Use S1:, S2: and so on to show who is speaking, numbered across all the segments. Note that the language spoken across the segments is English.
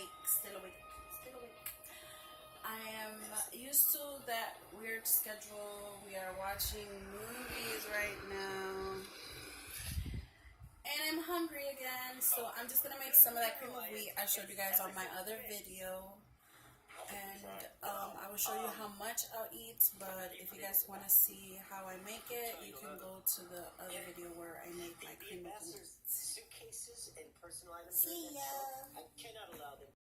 S1: awake, still awake, still awake. I am used to that weird schedule. We are watching movies right now. And I'm hungry again, so I'm just gonna make some of that cream of wheat I showed you guys on my other video. And I will show you how much I'll eat, but if you guys want to see how I make it, you can go to the other video where I make my cream of wheat.
S2: Suitcases and personal items.
S1: See ya!
S2: I cannot allow them.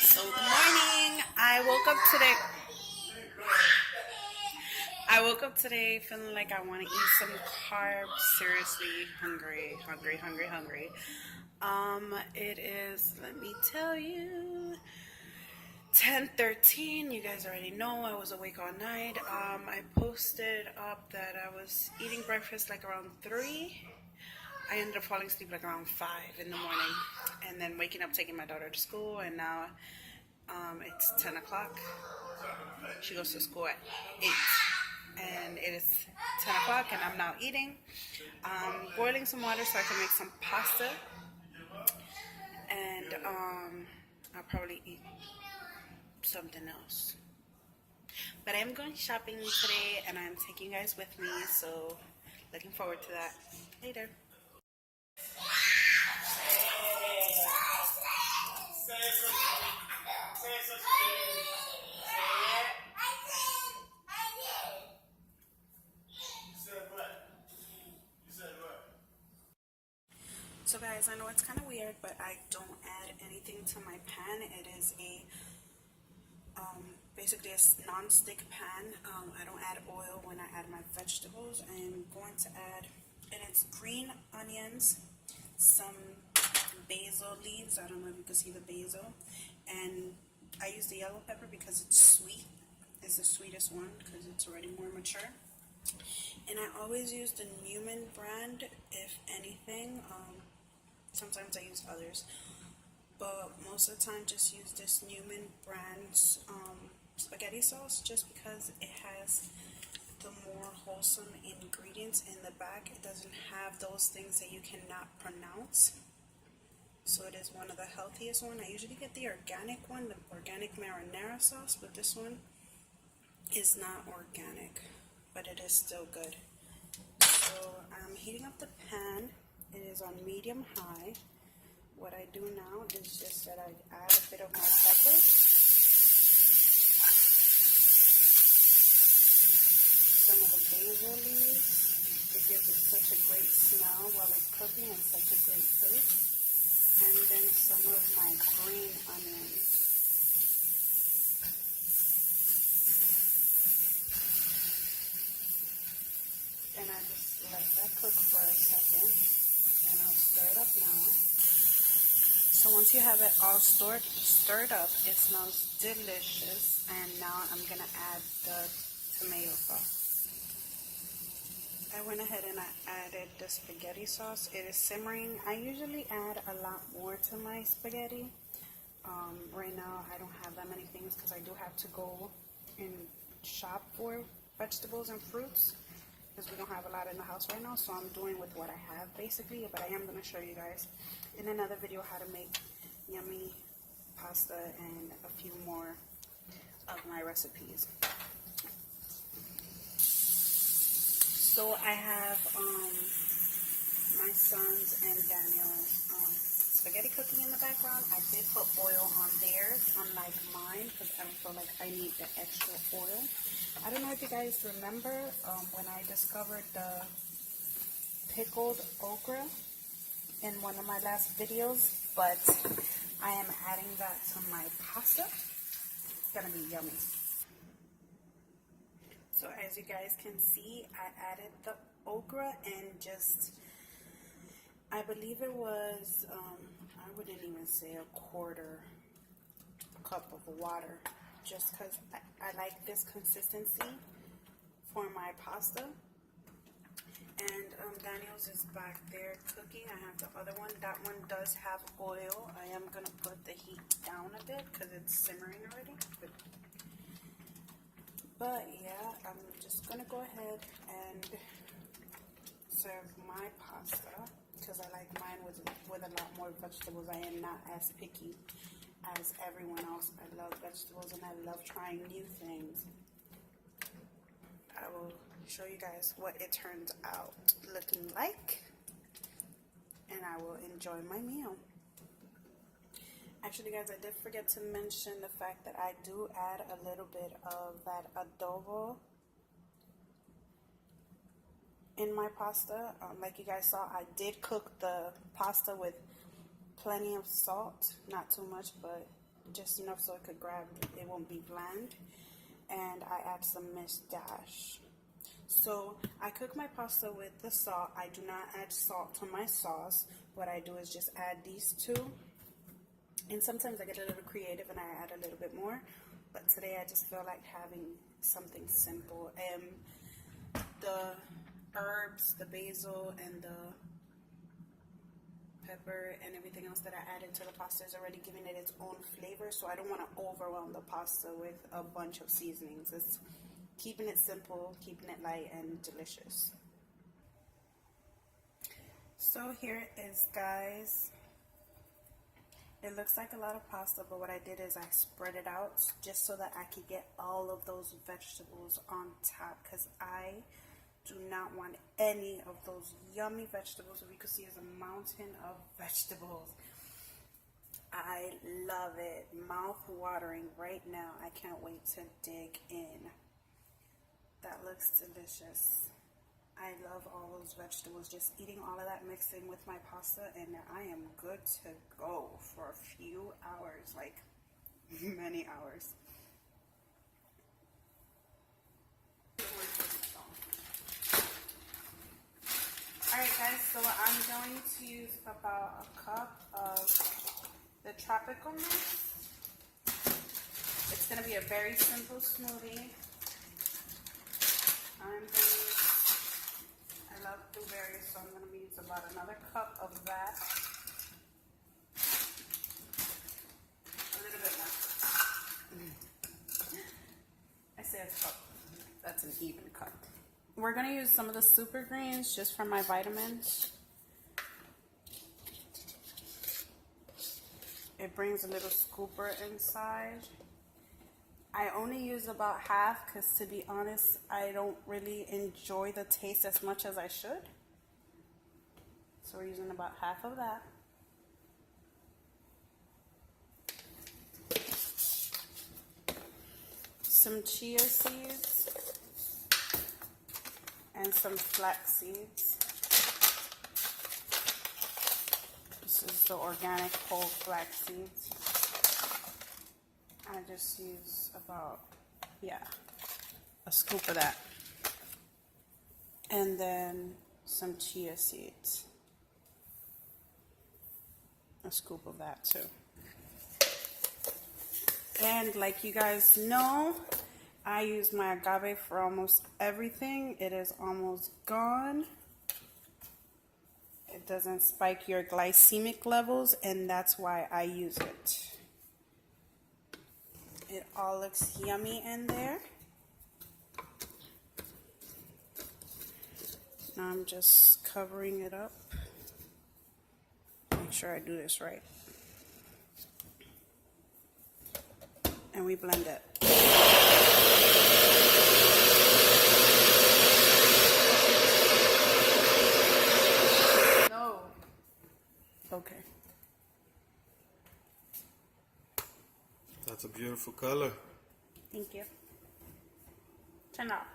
S1: So good morning. I woke up today feeling like I want to eat some carbs. Seriously, hungry. It is, let me tell you, 10:13. You guys already know I was awake all night. I posted up that I was eating breakfast like around 3. I ended up falling asleep like around 5 in the morning, and then waking up, taking my daughter to school, and now it's 10 o'clock. She goes to school at 8, and it is 10 o'clock, and I'm now eating. Boiling some water so I can make some pasta, and I'll probably eat something else. But I'm going shopping today, and I'm taking you guys with me, so looking forward to that. Later. So guys, I know it's kind of weird, but I don't add anything to my pan. It is a basically a non-stick pan. I don't add oil when I add my vegetables. I am going to add, and it's green onions, some basil leaves. I don't know if you can see the basil, and I use the yellow pepper because it's sweet. It's the sweetest one because it's already more mature. And I always use the Newman brand, if anything. Sometimes I use others, but most of the time just use this Newman brand's spaghetti sauce, just because it has the more wholesome ingredients in the back. It doesn't have those things that you cannot pronounce, so it is one of the healthiest one. I usually get the organic one, the organic marinara sauce, but this one is not organic, but it is still good. So I'm heating up the pan. It is on medium high. What I do now is just that I add a bit of my pepper, some of the basil leaves. It gives it such a great smell while it's cooking and such a great taste. And then some of my green onions. And I just let that cook for a second. And I'll stir it up now. So once you have it all stirred up, it smells delicious. And now I'm going to add the tomato sauce. I went ahead and I added the spaghetti sauce. It is simmering. I usually add a lot more to my spaghetti. Right now I don't have that many things because I do have to go and shop for vegetables and fruits, because we don't have a lot in the house right now, so I'm doing with what I have basically. But I am going to show you guys in another video how to make yummy pasta and a few more of my recipes. So I have my son's and Daniel's spaghetti cooking in the background. I did put oil on theirs, unlike mine, because I don't feel like I need the extra oil. I don't know if you guys remember when I discovered the pickled okra in one of my last videos, but I am adding that to my pasta. It's gonna be yummy. So as you guys can see, I added the okra and just, I believe it was, I wouldn't even say a quarter cup of water, just because I like this consistency for my pasta. And Daniel's is back there cooking. I have the other one. That one does have oil. I am going to put the heat down a bit because it's simmering already. But But yeah, I'm just gonna go ahead and serve my pasta because I like mine with a lot more vegetables. I am not as picky as everyone else. I love vegetables and I love trying new things. I will show you guys what it turns out looking like, and I will enjoy my meal. Actually, guys, I did forget to mention the fact that I do add a little bit of that adobo in my pasta. Like you guys saw, I did cook the pasta with plenty of salt, not too much, but just enough so it could grab, it won't be bland. And I add some mixed dash. So I cook my pasta with the salt. I do not add salt to my sauce. What I do is just add these two. And sometimes I get a little creative and I add a little bit more. But today I just feel like having something simple. The herbs, the basil, and the pepper and everything else that I added to the pasta is already giving it its own flavor, so I don't want to overwhelm the pasta with a bunch of seasonings. It's keeping it simple, keeping it light and delicious. So here it is, guys. It looks like a lot of pasta, but what I did is I spread it out just so that I could get all of those vegetables on top, because I do not want any of those yummy vegetables. What you can see is a mountain of vegetables. I love it. Mouth watering right now. I can't wait to dig in. That looks delicious. I love all those vegetables. Just eating all of that mixed in with my pasta, and I am good to go for a few hours, like many hours. Alright guys, so I'm going to use about a cup of the tropical mix. It's going to be a very simple smoothie. I love blueberries, so I'm going to use about another cup of that. A little bit more. I say a cup. That's an even cup. We're going to use some of the super greens just for my vitamins. It brings a little scooper inside. I only use about half because, to be honest, I don't really enjoy the taste as much as I should. So we're using about half of that. Some chia seeds. And some flax seeds. This is the organic whole flax seeds. I just use about, a scoop of that. And then some chia seeds. A scoop of that too. And like you guys know, I use my agave for almost everything. It is almost gone. It doesn't spike your glycemic levels, and that's why I use it. It all looks yummy in there. Now I'm just covering it up. Make sure I do this right. And we blend it. No. Okay.
S3: That's a beautiful color.
S1: Thank you. Turn off.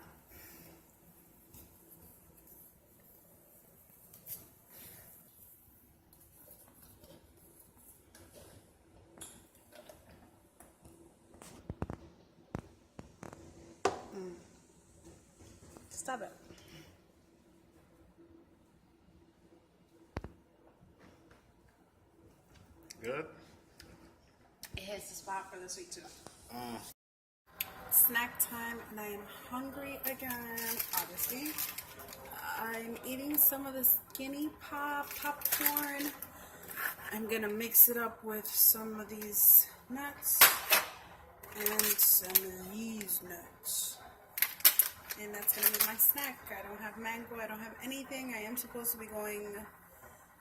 S1: Stop it.
S3: Good?
S1: It hits the spot for the sweet too. Snack time, and I am hungry again, obviously. I'm eating some of the Skinny Pop popcorn. I'm gonna mix it up with some of these nuts and some of these nuts. And that's going to be my snack. I don't have mango. I don't have anything. I am supposed to be going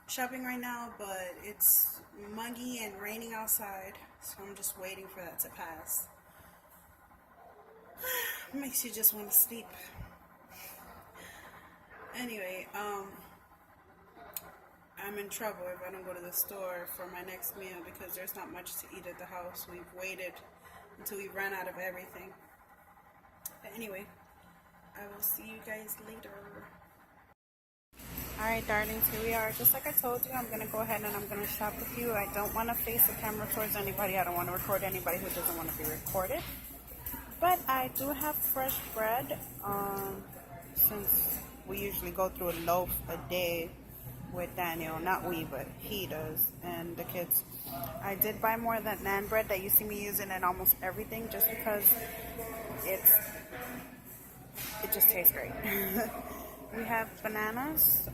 S1: shopping right now, but it's muggy and raining outside. So I'm just waiting for that to pass. Makes you just want to sleep. Anyway, I'm in trouble if I don't go to the store for my next meal because there's not much to eat at the house. We've waited until we ran out of everything. But anyway, I will see you guys later. Alright, darlings, here we are. Just like I told you, I'm going to go ahead and I'm going to shop with you. I don't want to face the camera towards anybody. I don't want to record anybody who doesn't want to be recorded. But I do have fresh bread, since we usually go through a loaf a day with Daniel. Not we, but he does, and the kids. I did buy more of that naan bread that you see me using in almost everything just because it just tastes great. We have bananas.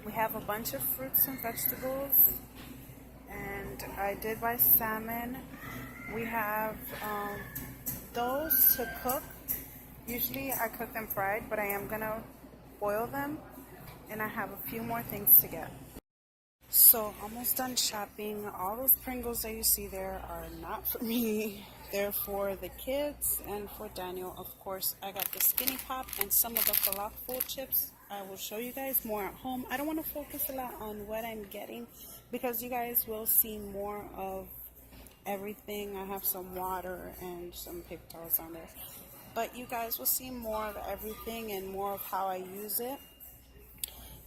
S1: We have a bunch of fruits and vegetables. And I did buy salmon. We have those to cook. Usually I cook them fried, but I am going to boil them. And I have a few more things to get. So, almost done shopping. All those Pringles that you see there are not for me. They're for the kids and for Daniel. Of course, I got the Skinny Pop and some of the falafel chips. I will show you guys more at home. I don't want to focus a lot on what I'm getting because you guys will see more of everything. I have some water and some paper towels on there. But you guys will see more of everything and more of how I use it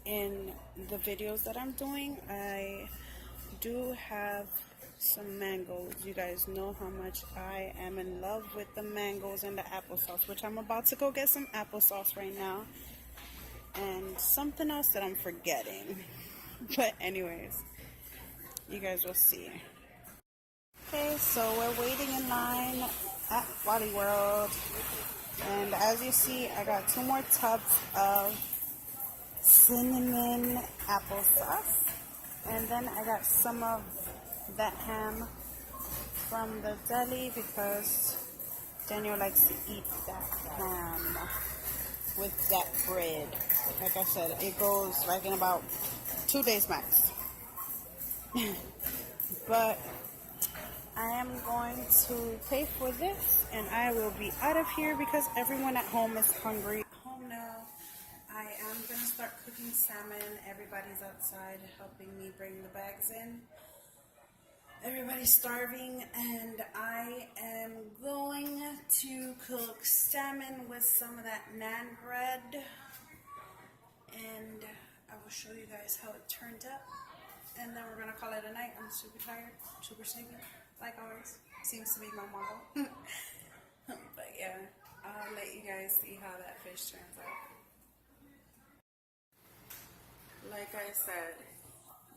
S1: in the videos that I'm doing. I do have some mangoes. You guys know how much I am in love with the mangoes and the applesauce, which I'm about to go get some applesauce right now. And something else that I'm forgetting. But anyways, you guys will see. Okay, so we're waiting in line at Wally World. And as you see, I got 2 more tubs of cinnamon applesauce, and then I got some of that ham from the deli because Daniel likes to eat that ham with that bread. Like I said, it goes like in about 2 days max. But I am going to pay for this and I will be out of here because everyone at home is hungry. Home now. I am going to start cooking salmon. Everybody's outside helping me bring the bags in. Everybody's starving, and I am going to cook salmon with some of that naan bread. And I will show you guys how it turned out. And then we're going to call it a night. I'm super tired, super sleepy, like always. Seems to be my model. But yeah, I'll let you guys see how that fish turns out. Like I said,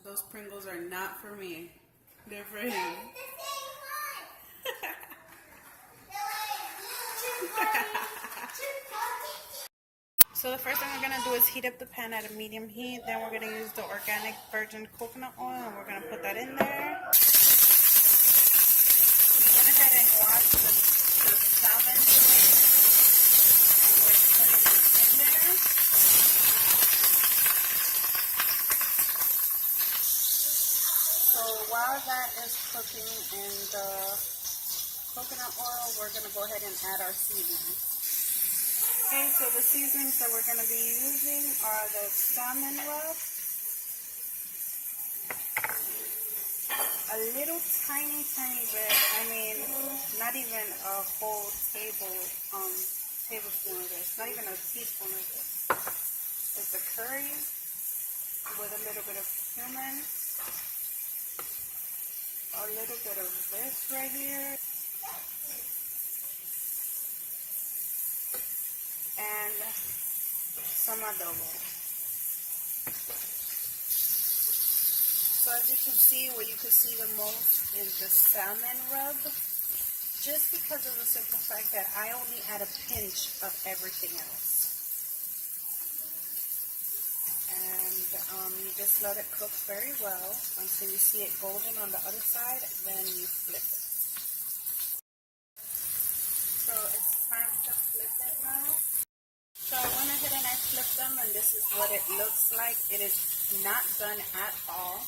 S1: those Pringles are not for me. They're for him. So the first thing we're going to do is heat up the pan at a medium heat. Then we're going to use the organic virgin coconut oil and we're going to put that in there. Went ahead and washed the salmon today. And we're putting it in there. So while that is cooking in the coconut oil, we're going to go ahead and add our seasonings. Okay, so the seasonings that we're going to be using are the salmon rub, a little tiny bit, I mean, not even a whole tablespoon of this, not even a teaspoon of this. It's the curry with a little bit of cumin. A little bit of this right here, and some adobo. So as you can see, what you can see the most is the salmon rub, just because of the simple fact that I only add a pinch of everything else. And you just let it cook very well until you see it golden on the other side, then you flip it. So it's time to flip it now. So I went ahead and I flipped them, and this is what it looks like. It is not done at all.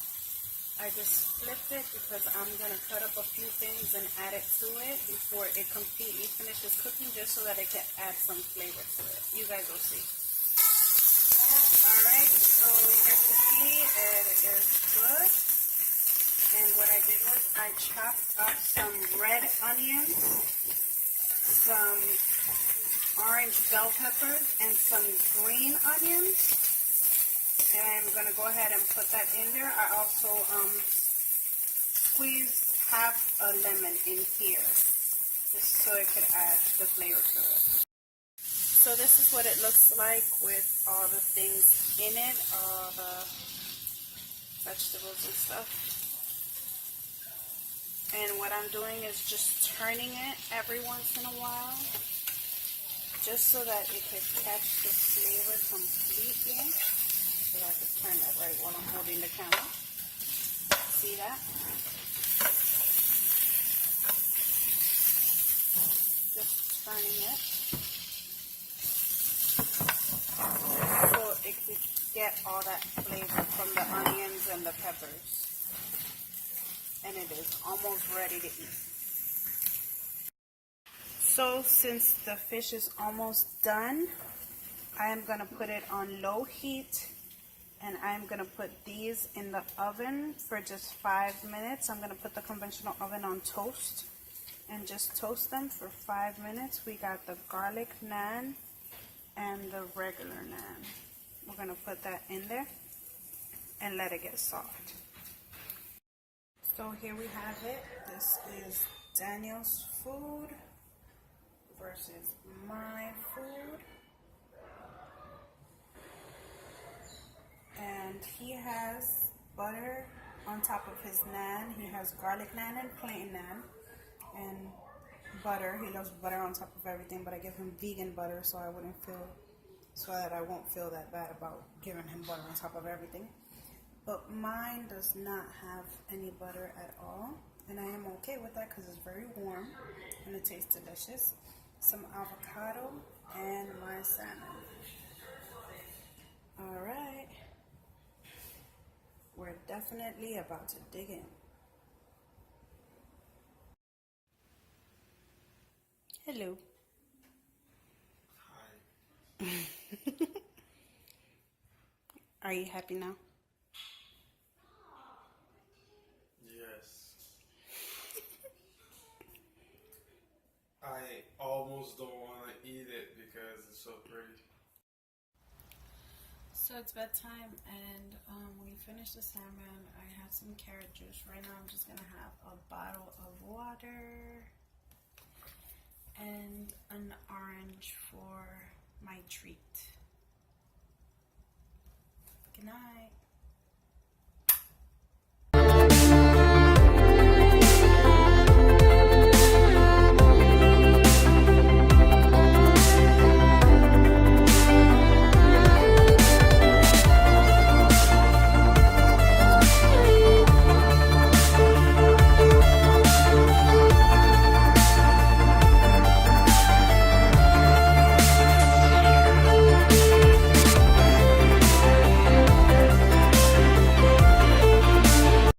S1: I just flipped it because I'm going to cut up a few things and add it to it before it completely finishes cooking, just so that it can add some flavor to it. You guys will see. Alright, so you guys can see it is good. And what I did was I chopped up some red onions, some orange bell peppers, and some green onions. And I'm going to go ahead and put that in there. I also squeezed half a lemon in here, just so it could add the flavor to it. So this is what it looks like with all the things in it, all the vegetables and stuff. And what I'm doing is just turning it every once in a while, just so that it could catch the flavor completely. So I can turn that right while I'm holding the camera. See that? Just turning it. So it could get all that flavor from the onions and the peppers. And it is almost ready to eat. So since the fish is almost done, I am going to put it on low heat. And I'm going to put these in the oven for just 5 minutes. I'm going to put the conventional oven on toast and just toast them for 5 minutes. We got the garlic naan and the regular naan. We're going to put that in there and let it get soft. So here we have it. This is Daniel's food versus my food. And he has butter on top of his naan. He has garlic naan and plain naan. And butter. He loves butter on top of everything, but I give him vegan butter so that I won't feel that bad about giving him butter on top of everything. But mine does not have any butter at all. And I am okay with that because it's very warm and it tastes delicious. Some avocado and my salmon. Alright. We're definitely about to dig in. Hello.
S3: Hi.
S1: Are you happy now?
S3: Yes. I almost don't want to eat it because it's so pretty.
S1: So it's bedtime and we finished the salmon. I had some carrot juice. Right now I'm just going to have a bottle of water and an orange for my treat. Good night.